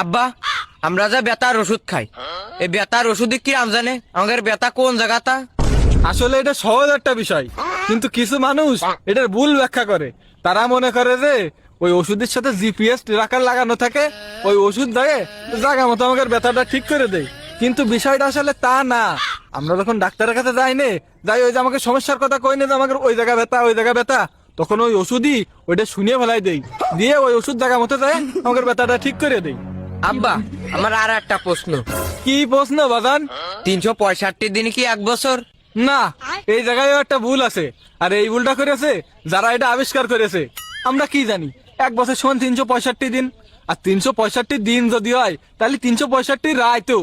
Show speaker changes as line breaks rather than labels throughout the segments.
আব্বা আমরা যা বেতার ওষুধ খাই এই বেতার ওষুধে কি আম জানে আমাদের বেতা কোন জায়গাটা?
আসলে এটা সহজ একটা বিষয়, কিন্তু কিছু মানুষ এটার ভুল ব্যাখ্যা করে। তারা মনে করে যে ওই ওষুধের সাথে জিপিএস ট্র্যাকার লাগানো থাকে, ওই ওষুধ দেয় জায়গা মতো আমাদের ব্যথাটা ঠিক করে দেয়। কিন্তু বিষয়টা আসলে তা না। আমরা যখন ডাক্তারের কাছে যাই ওই যে আমাকে সমস্যার কথা কই না যে আমাকে ওই জায়গা ব্যথা ওই জায়গা ব্যথা, তখন ওই ওষুধই ওইটা শুনিয়ে ফেলাই দেই, দিয়ে ওই ওষুধ জায়গা মতো দেয় আমাদের ব্যথাটা ঠিক করে দেয়।
আব্বা আমার আর একটা প্রশ্ন,
কি প্রশ্ন বাজান?
365 দিন কি এক বছর?
না, এই জায়গায় একটা ভুল আছে। আর এই ভুলটা করেছে যারা এটা আবিষ্কার করেছে। আমরা কি জানি 1 বছর সমান 365 দিন, আর 365 দিন যদি হয় তাহলে 365 রাতও।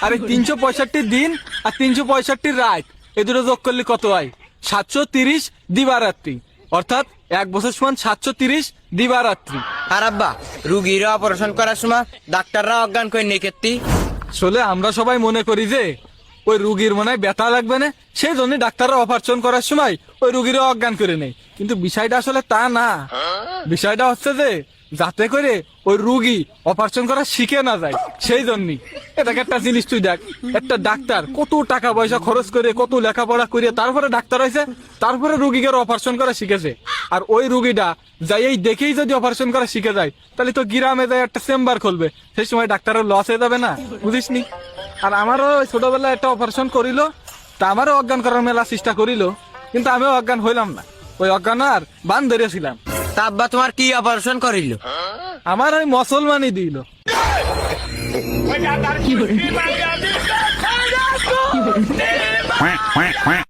আর এই 365 দিন আর 365 রাত এই দুটো যোগ করলে কত হয়? 730 দিবারাত্রি। অর্থাৎ 1 বছর সমান 730 দিবারাত্রি।
আর আব্বা রুগীরা অপারেশন করার সময় ডাক্তাররা অজ্ঞান করে নেই কেত্তি?
আসলে আমরা সবাই মনে করি যে ওই রুগীর মনে হয় ব্যথা লাগবে না, সেই জন্য ডাক্তাররা অপারেশন করার সময় ওই রুগীরা অজ্ঞান করে নেই। কিন্তু বিষয়টা আসলে তা না। বিষয়টা হচ্ছে যে যাতে করে ওই রুগী অপারেশন করা শিখে না যায়, সেই জন্যই। এটাকে একটা জিনিস তুই দেখ, একটা ডাক্তার কত টাকা পয়সা খরচ করে কত লেখাপড়া করে তারপরে ডাক্তার হয়েছে, তারপরে রুগীকে অপারেশন করা শিখেছে। আর ওই রুগীটা যাই এই দেখেই যদি অপারেশন করা শিখে যায় তাহলে তো গ্রামে যায় একটা চেম্বার খুলবে, সেই সময় ডাক্তারের লস হয়ে যাবে না? বুঝিস নি? আর আমারও ছোটবেলায় একটা অপারেশন করিল, তা আমারও অজ্ঞান করার মেলা চেষ্টা করিল, কিন্তু আমিও অজ্ঞান হইলাম না। ওই অজ্ঞান আর বান ধরেছিলাম।
তা আব্বা তোমার কি অপারেশন করিল?
আমার ওই মুসলমানই দিল।
Quack, quack, quack.